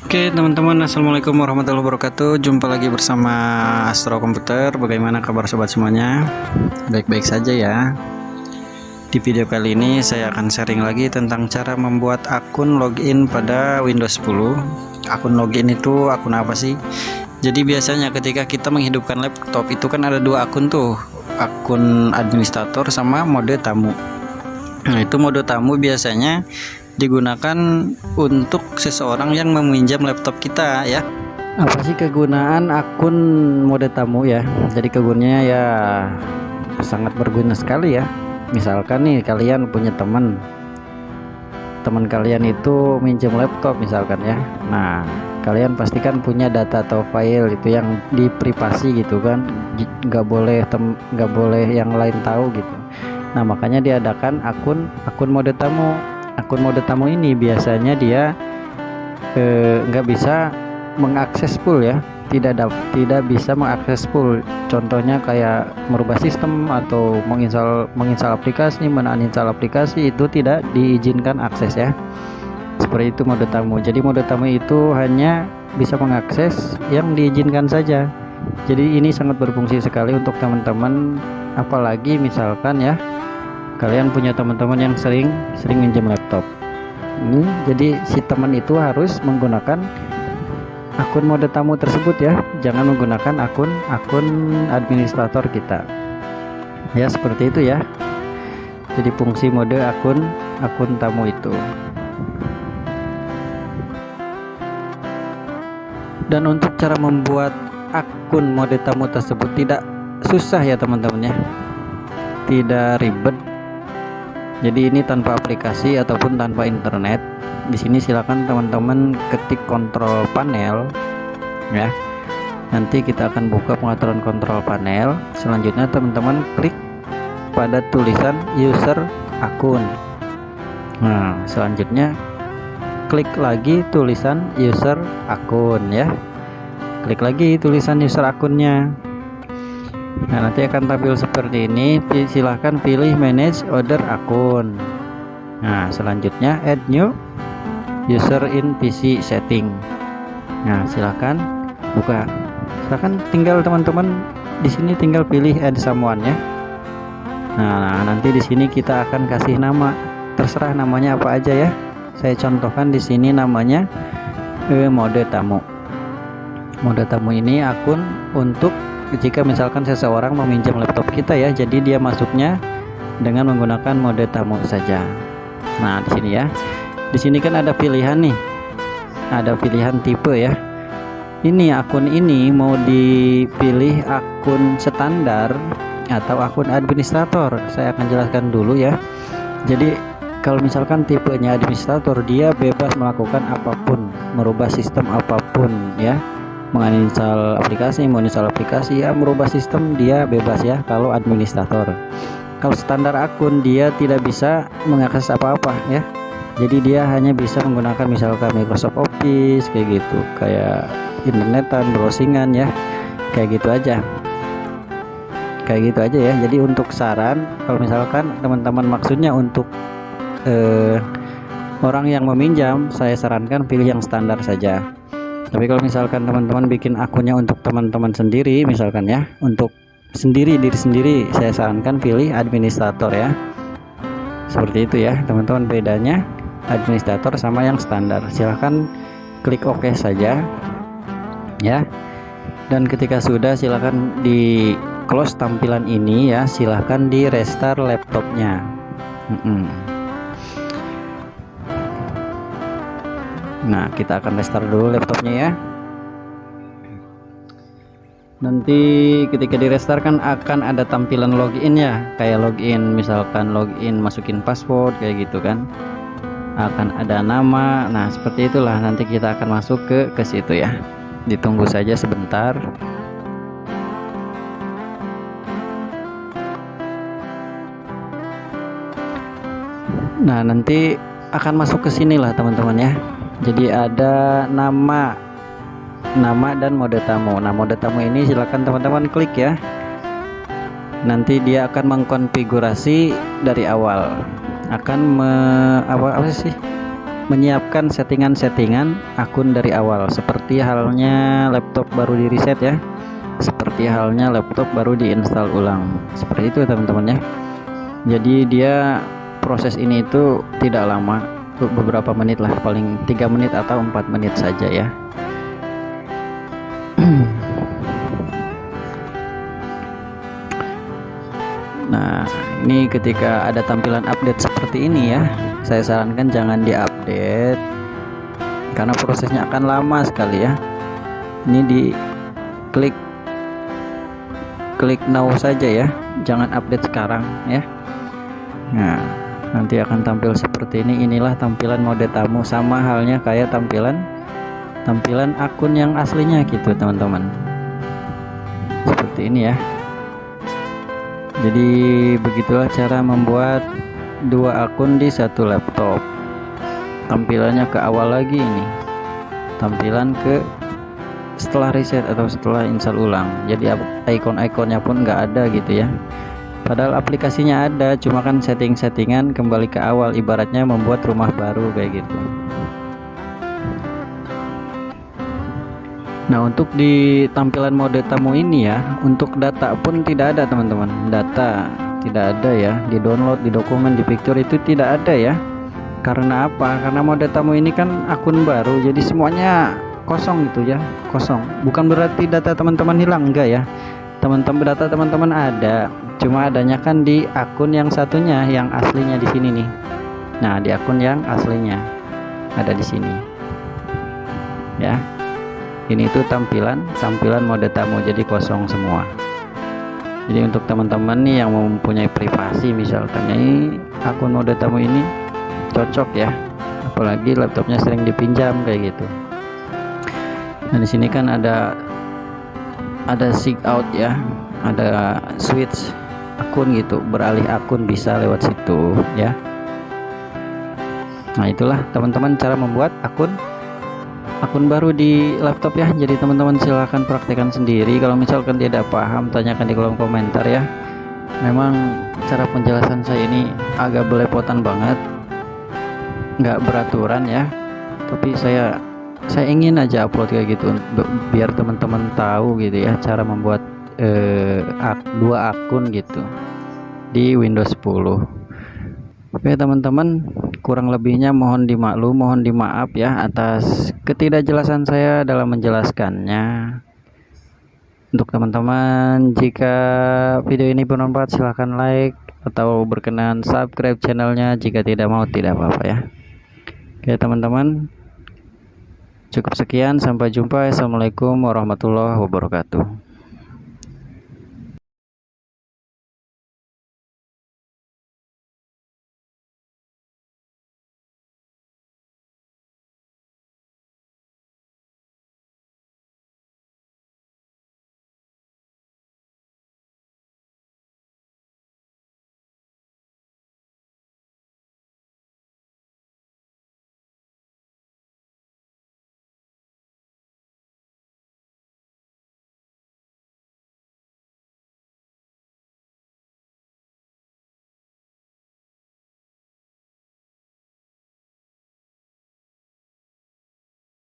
Oke teman-teman, assalamualaikum warahmatullahi wabarakatuh. Jumpa lagi bersama Astro Komputer. Bagaimana kabar sobat semuanya? Baik-baik saja ya. Di video kali ini saya akan sharing lagi tentang cara membuat akun login pada Windows 10. Akun login itu akun apa sih? Jadi biasanya ketika kita menghidupkan laptop itu kan ada dua akun tuh, akun administrator sama mode tamu. Nah itu mode tamu biasanya digunakan untuk seseorang yang meminjam laptop kita ya. Apa sih kegunaan akun mode tamu ya? Jadi kegunaannya ya sangat berguna sekali ya. Misalkan nih kalian punya teman kalian itu minjem laptop misalkan ya. Nah kalian pastikan punya data atau file itu yang diprivasi gitu kan, nggak boleh yang lain tahu gitu. Nah makanya diadakan akun mode tamu. Akun mode tamu ini biasanya dia nggak bisa mengakses full ya, tidak bisa mengakses full. Contohnya kayak merubah sistem atau menginstal aplikasi, meninstall aplikasi itu tidak diizinkan akses ya. Seperti itu mode tamu. Jadi mode tamu itu hanya bisa mengakses yang diizinkan saja. Jadi ini sangat berfungsi sekali untuk teman-teman, apalagi misalkan ya kalian punya teman-teman yang sering minjem laptop. Jadi si teman itu harus menggunakan akun mode tamu tersebut ya, jangan menggunakan akun administrator kita ya, seperti itu ya. Jadi fungsi mode akun tamu itu. Dan untuk cara membuat akun mode tamu tersebut tidak susah ya teman-teman ya, tidak ribet. Jadi ini tanpa aplikasi ataupun tanpa internet. Di sini silakan teman-teman ketik kontrol panel ya. Nanti kita akan buka pengaturan kontrol panel. Selanjutnya teman-teman klik pada tulisan user akun. Nah, selanjutnya klik lagi tulisan user akun ya. Klik lagi tulisan user akunnya. Nah nanti akan tampil seperti ini. Silahkan pilih manage order akun. Nah selanjutnya add new user in PC setting. Nah silahkan buka. Silahkan tinggal teman-teman di sini tinggal pilih add someone ya. Nah nanti di sini kita akan kasih nama, terserah namanya apa aja ya. Saya contohkan di sini namanya mode tamu. Mode tamu ini akun untuk jika misalkan seseorang meminjam laptop kita ya, jadi dia masuknya dengan menggunakan mode tamu saja. Nah di sini ya, di sini kan ada pilihan nih, ada pilihan tipe ya. Ini akun ini mau dipilih akun standar atau akun administrator. Saya akan jelaskan dulu ya. Jadi kalau misalkan tipenya administrator, dia bebas melakukan apapun, merubah sistem apapun ya, menginstal aplikasi ya, merubah sistem dia bebas ya kalau administrator. Kalau standar akun dia tidak bisa mengakses apa-apa ya. Jadi dia hanya bisa menggunakan misalkan Microsoft Office kayak gitu, kayak internetan, browsingan ya, kayak gitu aja ya. Jadi untuk saran, kalau misalkan teman-teman maksudnya untuk orang yang meminjam, saya sarankan pilih yang standar saja. Tapi kalau misalkan teman-teman bikin akunnya untuk teman-teman sendiri misalkan ya, untuk diri sendiri, saya sarankan pilih administrator ya. Seperti itu ya teman-teman, bedanya administrator sama yang standar. Silahkan klik OK saja ya. Dan ketika sudah, silahkan di close tampilan ini ya, silahkan di restart laptopnya. Nah kita akan restart dulu laptopnya ya. Nanti ketika di restart kan akan ada tampilan login ya, kayak login, misalkan login masukin password kayak gitu kan, akan ada nama. Nah seperti itulah, nanti kita akan masuk ke situ ya. Ditunggu saja sebentar. Nah nanti akan masuk ke sini lah teman-teman ya. Jadi ada nama dan mode tamu. Nah mode tamu ini silakan teman-teman klik ya. Nanti dia akan mengkonfigurasi dari awal, akan apa sih menyiapkan settingan-settingan akun dari awal, seperti halnya laptop baru di reset ya, seperti halnya laptop baru diinstal ulang, seperti itu teman-teman ya. Jadi dia proses ini itu tidak lama, beberapa menit lah, paling 3 menit atau 4 menit saja ya. Nah, ini ketika ada tampilan update seperti ini ya, saya sarankan jangan diupdate karena prosesnya akan lama sekali ya. Ini di klik now saja ya, jangan update sekarang ya. Nah, nanti akan tampil seperti ini. Inilah tampilan mode tamu, sama halnya kayak tampilan akun yang aslinya gitu teman-teman, seperti ini ya. Jadi begitulah cara membuat 2 akun di satu laptop. Tampilannya ke awal lagi, ini tampilan ke setelah reset atau setelah install ulang. Jadi ikon-ikonnya pun nggak ada gitu ya, padahal aplikasinya ada, cuma kan settingan kembali ke awal, ibaratnya membuat rumah baru kayak gitu. Nah, untuk di tampilan mode tamu ini ya, untuk data pun tidak ada teman-teman, data tidak ada ya, di download, di dokumen, di picture itu tidak ada ya. Karena apa? Karena mode tamu ini kan akun baru, jadi semuanya kosong gitu ya, kosong. Bukan berarti data teman-teman hilang, enggak ya teman-teman, data teman-teman ada, cuma adanya kan di akun yang satunya, yang aslinya di sini nih. Nah, di akun yang aslinya ada di sini ya. Ini tuh tampilan mode tamu, jadi kosong semua. Jadi untuk teman-teman nih yang mempunyai privasi, misalkan ini akun mode tamu ini cocok ya, apalagi laptopnya sering dipinjam kayak gitu. Nah, di sini kan ada sign out ya, ada switch akun gitu, beralih akun bisa lewat situ ya. Nah, itulah teman-teman cara membuat akun baru di laptop ya. Jadi teman-teman silahkan praktekkan sendiri. Kalau misalkan tidak paham, tanyakan di kolom komentar ya. Memang cara penjelasan saya ini agak belepotan banget, nggak beraturan ya, tapi saya ingin aja upload kayak gitu biar teman-teman tahu gitu ya, cara membuat 2 akun gitu di Windows 10. Oke teman-teman, kurang lebihnya mohon dimaklum, mohon dimaaf ya atas ketidakjelasan saya dalam menjelaskannya. Untuk teman-teman, jika video ini bermanfaat silahkan like atau berkenan subscribe channelnya. Jika tidak mau, tidak apa-apa ya. Oke teman-teman, cukup sekian, sampai jumpa. Assalamualaikum warahmatullahi wabarakatuh.